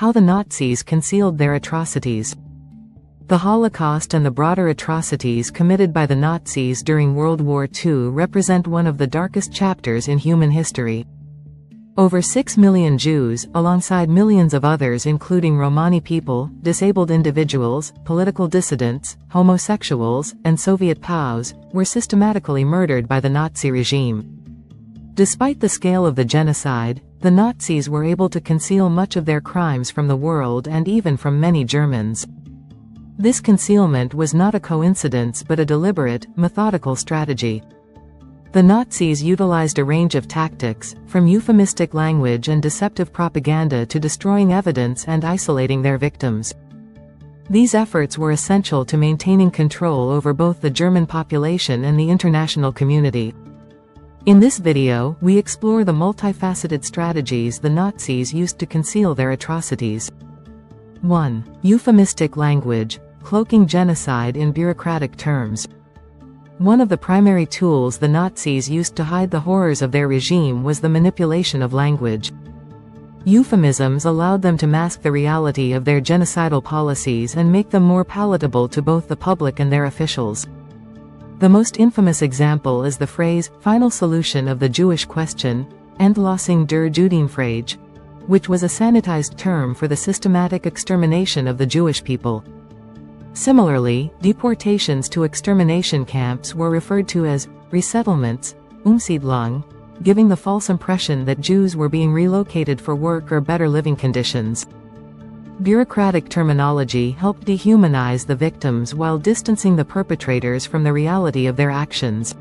How the Nazis concealed their atrocities. The Holocaust and the broader atrocities committed by the Nazis during World War II represent one of the darkest chapters in human history. Over 6 million Jews, alongside millions of others including Romani people, disabled individuals, political dissidents, homosexuals, and Soviet POWs, were systematically murdered by the Nazi regime. Despite the scale of the genocide, the Nazis were able to conceal much of their crimes from the world and even from many Germans. This concealment was not a coincidence but a deliberate, methodical strategy. The Nazis utilized a range of tactics, from euphemistic language and deceptive propaganda to destroying evidence and isolating their victims. These efforts were essential to maintaining control over both the German population and the international community. In this video, we explore the multifaceted strategies the Nazis used to conceal their atrocities. 1. Euphemistic language, cloaking genocide in bureaucratic terms. One of the primary tools the Nazis used to hide the horrors of their regime was the manipulation of language. Euphemisms allowed them to mask the reality of their genocidal policies and make them more palatable to both the public and their officials. The most infamous example is the phrase, final solution of the Jewish question, Endlösung der Judenfrage, which was a sanitized term for the systematic extermination of the Jewish people. Similarly, deportations to extermination camps were referred to as resettlements, Umsiedlung, giving the false impression that Jews were being relocated for work or better living conditions. Bureaucratic terminology helped dehumanize the victims while distancing the perpetrators from the reality of their actions.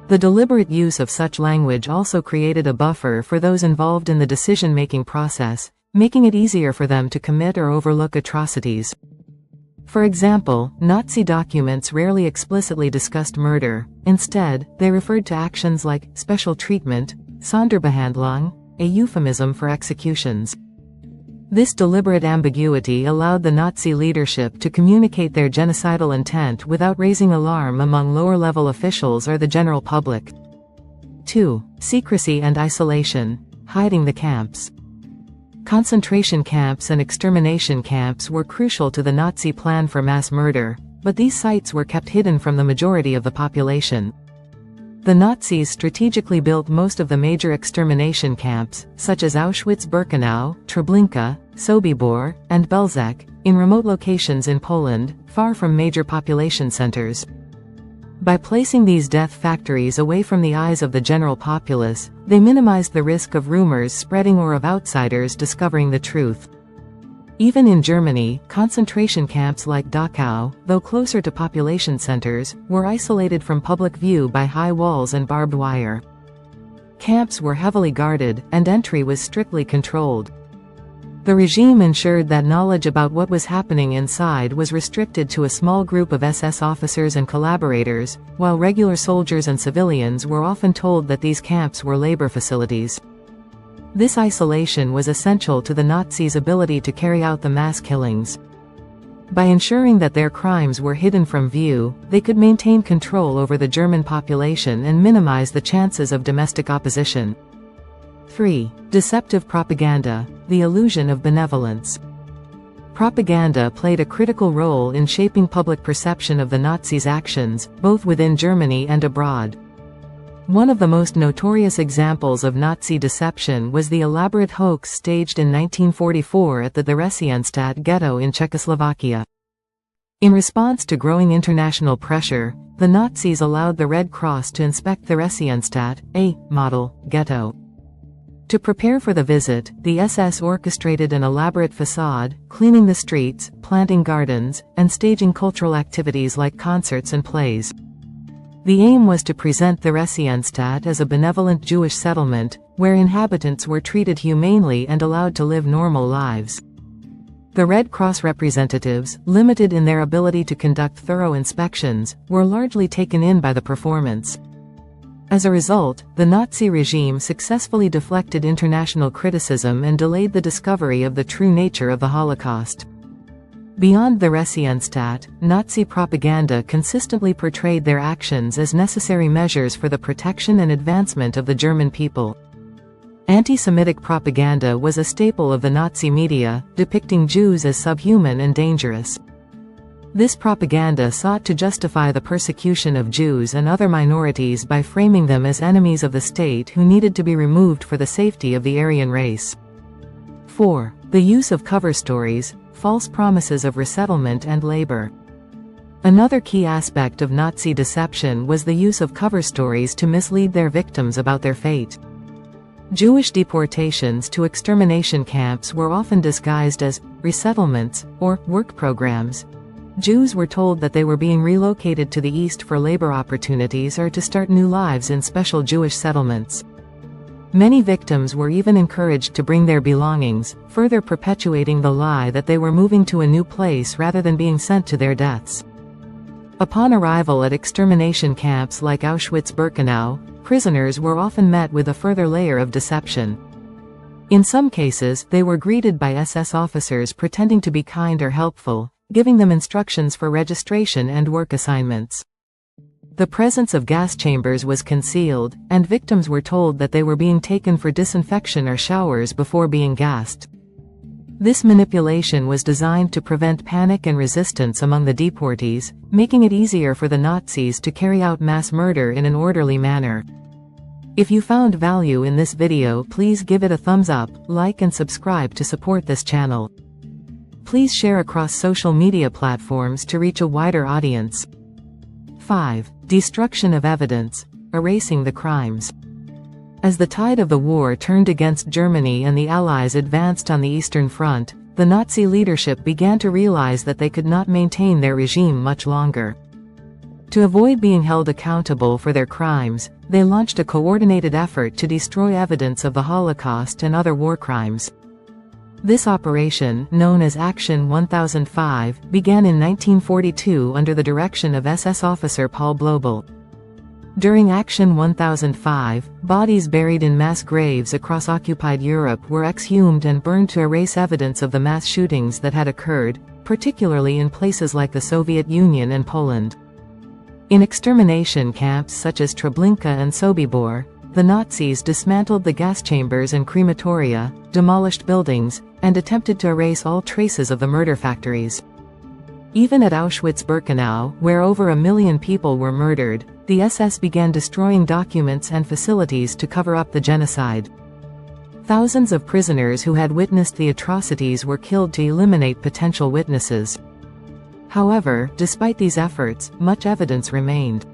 The deliberate use of such language also created a buffer for those involved in the decision-making process, making it easier for them to commit or overlook atrocities. For example, Nazi documents rarely explicitly discussed murder. Instead, they referred to actions like special treatment, Sonderbehandlung, a euphemism for executions. This deliberate ambiguity allowed the Nazi leadership to communicate their genocidal intent without raising alarm among lower-level officials or the general public. 2. Secrecy and isolation, hiding the camps. Concentration camps and extermination camps were crucial to the Nazi plan for mass murder, but these sites were kept hidden from the majority of the population. The Nazis strategically built most of the major extermination camps, such as Auschwitz-Birkenau, Treblinka, Sobibor, and Belzec, in remote locations in Poland, far from major population centers. By placing these death factories away from the eyes of the general populace, they minimized the risk of rumors spreading or of outsiders discovering the truth. Even in Germany, concentration camps like Dachau, though closer to population centers, were isolated from public view by high walls and barbed wire. Camps were heavily guarded, and entry was strictly controlled. The regime ensured that knowledge about what was happening inside was restricted to a small group of SS officers and collaborators, while regular soldiers and civilians were often told that these camps were labor facilities. This isolation was essential to the Nazis' ability to carry out the mass killings. By ensuring that their crimes were hidden from view, they could maintain control over the German population and minimize the chances of domestic opposition. 3. Deceptive propaganda, the illusion of benevolence. Propaganda played a critical role in shaping public perception of the Nazis' actions, both within Germany and abroad. One of the most notorious examples of Nazi deception was the elaborate hoax staged in 1944 at the Theresienstadt ghetto in Czechoslovakia. In response to growing international pressure, the Nazis allowed the Red Cross to inspect Theresienstadt, a model ghetto. To prepare for the visit, the SS orchestrated an elaborate facade, cleaning the streets, planting gardens, and staging cultural activities like concerts and plays. The aim was to present Theresienstadt as a benevolent Jewish settlement, where inhabitants were treated humanely and allowed to live normal lives. The Red Cross representatives, limited in their ability to conduct thorough inspections, were largely taken in by the performance. As a result, the Nazi regime successfully deflected international criticism and delayed the discovery of the true nature of the Holocaust. Beyond the Theresienstadt, Nazi propaganda consistently portrayed their actions as necessary measures for the protection and advancement of the German people. Anti-Semitic propaganda was a staple of the Nazi media, depicting Jews as subhuman and dangerous. This propaganda sought to justify the persecution of Jews and other minorities by framing them as enemies of the state who needed to be removed for the safety of the Aryan race. 4. The use of cover stories, false promises of resettlement and labor. Another key aspect of Nazi deception was the use of cover stories to mislead their victims about their fate. Jewish deportations to extermination camps were often disguised as resettlements or work programs. Jews were told that they were being relocated to the east for labor opportunities or to start new lives in special Jewish settlements. Many victims were even encouraged to bring their belongings, further perpetuating the lie that they were moving to a new place rather than being sent to their deaths. Upon arrival at extermination camps like Auschwitz-Birkenau, prisoners were often met with a further layer of deception. In some cases, they were greeted by SS officers pretending to be kind or helpful, giving them instructions for registration and work assignments. The presence of gas chambers was concealed, and victims were told that they were being taken for disinfection or showers before being gassed. This manipulation was designed to prevent panic and resistance among the deportees, making it easier for the Nazis to carry out mass murder in an orderly manner. If you found value in this video, please give it a thumbs up, like and subscribe to support this channel. Please share across social media platforms to reach a wider audience. 5. Destruction of evidence, erasing the crimes. As the tide of the war turned against Germany and the Allies advanced on the Eastern Front, the Nazi leadership began to realize that they could not maintain their regime much longer. To avoid being held accountable for their crimes, they launched a coordinated effort to destroy evidence of the Holocaust and other war crimes. This operation, known as Action 1005, began in 1942 under the direction of SS officer Paul Blobel. During Action 1005, bodies buried in mass graves across occupied Europe were exhumed and burned to erase evidence of the mass shootings that had occurred, particularly in places like the Soviet Union and Poland. In extermination camps such as Treblinka and Sobibor, the Nazis dismantled the gas chambers and crematoria, demolished buildings, and attempted to erase all traces of the murder factories. Even at Auschwitz-Birkenau, where over 1 million people were murdered, the SS began destroying documents and facilities to cover up the genocide. Thousands of prisoners who had witnessed the atrocities were killed to eliminate potential witnesses. However, despite these efforts, much evidence remained.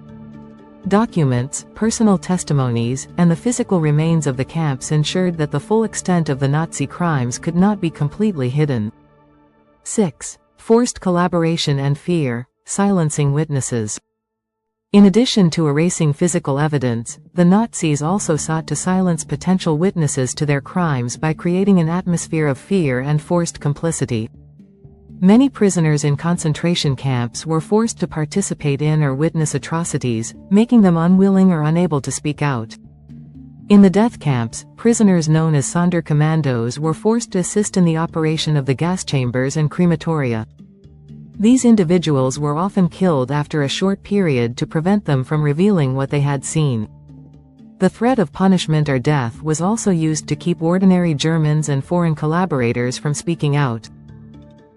Documents, personal testimonies, and the physical remains of the camps ensured that the full extent of the Nazi crimes could not be completely hidden. 6. Forced collaboration and fear, silencing witnesses. In addition to erasing physical evidence, the Nazis also sought to silence potential witnesses to their crimes by creating an atmosphere of fear and forced complicity. Many prisoners in concentration camps were forced to participate in or witness atrocities, making them unwilling or unable to speak out. In the death camps, prisoners known as Sonderkommandos were forced to assist in the operation of the gas chambers and crematoria. These individuals were often killed after a short period to prevent them from revealing what they had seen. The threat of punishment or death was also used to keep ordinary Germans and foreign collaborators from speaking out.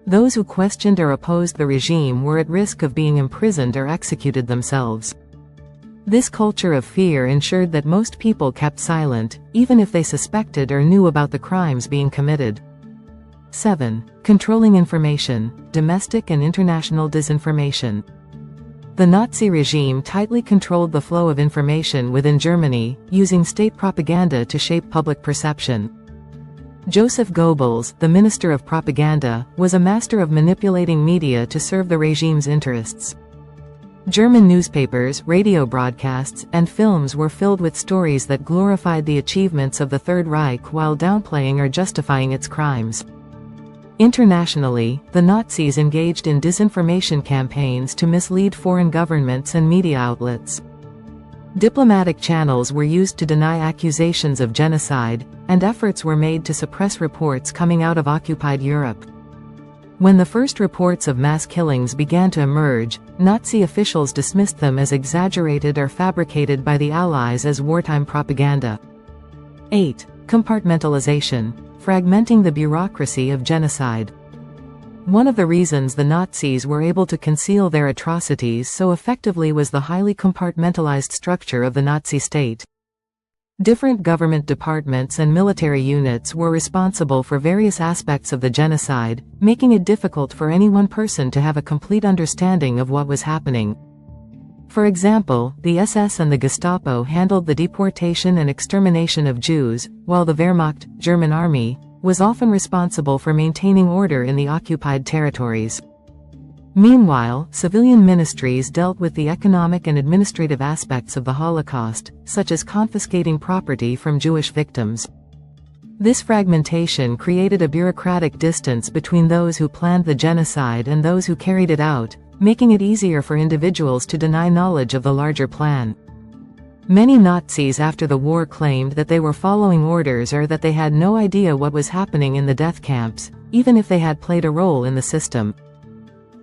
Those who questioned or opposed the regime were at risk of being imprisoned or executed themselves. This culture of fear ensured that most people kept silent, even if they suspected or knew about the crimes being committed. 7. Controlling information, domestic and international disinformation. The Nazi regime tightly controlled the flow of information within Germany, using state propaganda to shape public perception. Joseph Goebbels, the Minister of Propaganda, was a master of manipulating media to serve the regime's interests. German newspapers, radio broadcasts, and films were filled with stories that glorified the achievements of the Third Reich while downplaying or justifying its crimes. Internationally, the Nazis engaged in disinformation campaigns to mislead foreign governments and media outlets. Diplomatic channels were used to deny accusations of genocide, and efforts were made to suppress reports coming out of occupied Europe. When the first reports of mass killings began to emerge, Nazi officials dismissed them as exaggerated or fabricated by the Allies as wartime propaganda. 8. Compartmentalization. Fragmenting the bureaucracy of genocide. One of the reasons the Nazis were able to conceal their atrocities so effectively was the highly compartmentalized structure of the Nazi state. Different government departments and military units were responsible for various aspects of the genocide, making it difficult for any one person to have a complete understanding of what was happening. For example, the SS and the Gestapo handled the deportation and extermination of Jews, while the Wehrmacht, German army, was often responsible for maintaining order in the occupied territories. Meanwhile, civilian ministries dealt with the economic and administrative aspects of the Holocaust, such as confiscating property from Jewish victims. This fragmentation created a bureaucratic distance between those who planned the genocide and those who carried it out, making it easier for individuals to deny knowledge of the larger plan. Many Nazis after the war claimed that they were following orders or that they had no idea what was happening in the death camps, even if they had played a role in the system.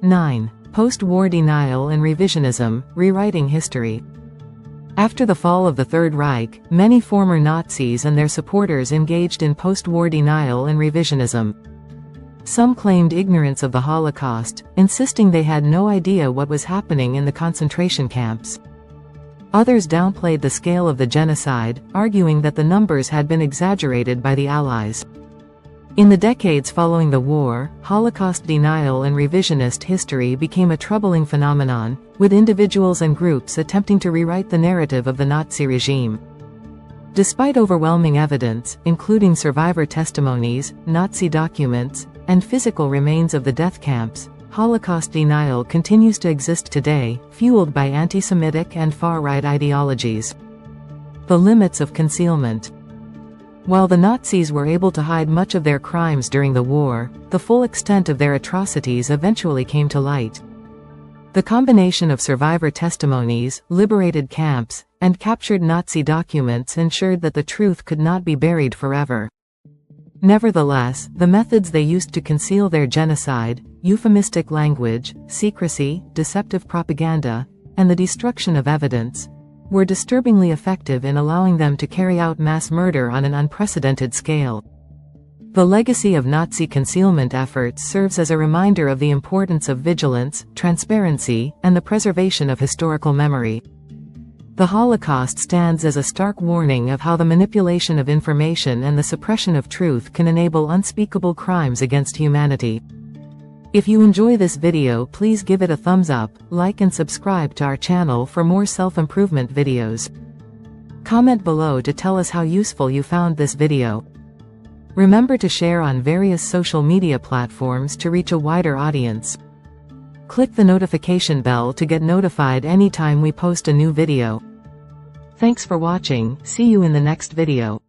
9. Post-war denial and revisionism, rewriting history. After the fall of the Third Reich, many former Nazis and their supporters engaged in post-war denial and revisionism. Some claimed ignorance of the Holocaust, insisting they had no idea what was happening in the concentration camps. Others downplayed the scale of the genocide, arguing that the numbers had been exaggerated by the Allies. In the decades following the war, Holocaust denial and revisionist history became a troubling phenomenon, with individuals and groups attempting to rewrite the narrative of the Nazi regime. Despite overwhelming evidence, including survivor testimonies, Nazi documents, and physical remains of the death camps, Holocaust denial continues to exist today, fueled by anti-Semitic and far-right ideologies. The limits of concealment. While the Nazis were able to hide much of their crimes during the war, the full extent of their atrocities eventually came to light. The combination of survivor testimonies, liberated camps, and captured Nazi documents ensured that the truth could not be buried forever. Nevertheless, the methods they used to conceal their genocide, euphemistic language, secrecy, deceptive propaganda, and the destruction of evidence, were disturbingly effective in allowing them to carry out mass murder on an unprecedented scale. The legacy of Nazi concealment efforts serves as a reminder of the importance of vigilance, transparency, and the preservation of historical memory. The Holocaust stands as a stark warning of how the manipulation of information and the suppression of truth can enable unspeakable crimes against humanity. If you enjoy this video, please give it a thumbs up, like and subscribe to our channel for more self-improvement videos. Comment below to tell us how useful you found this video. Remember to share on various social media platforms to reach a wider audience. Click the notification bell to get notified anytime we post a new video. Thanks for watching, see you in the next video.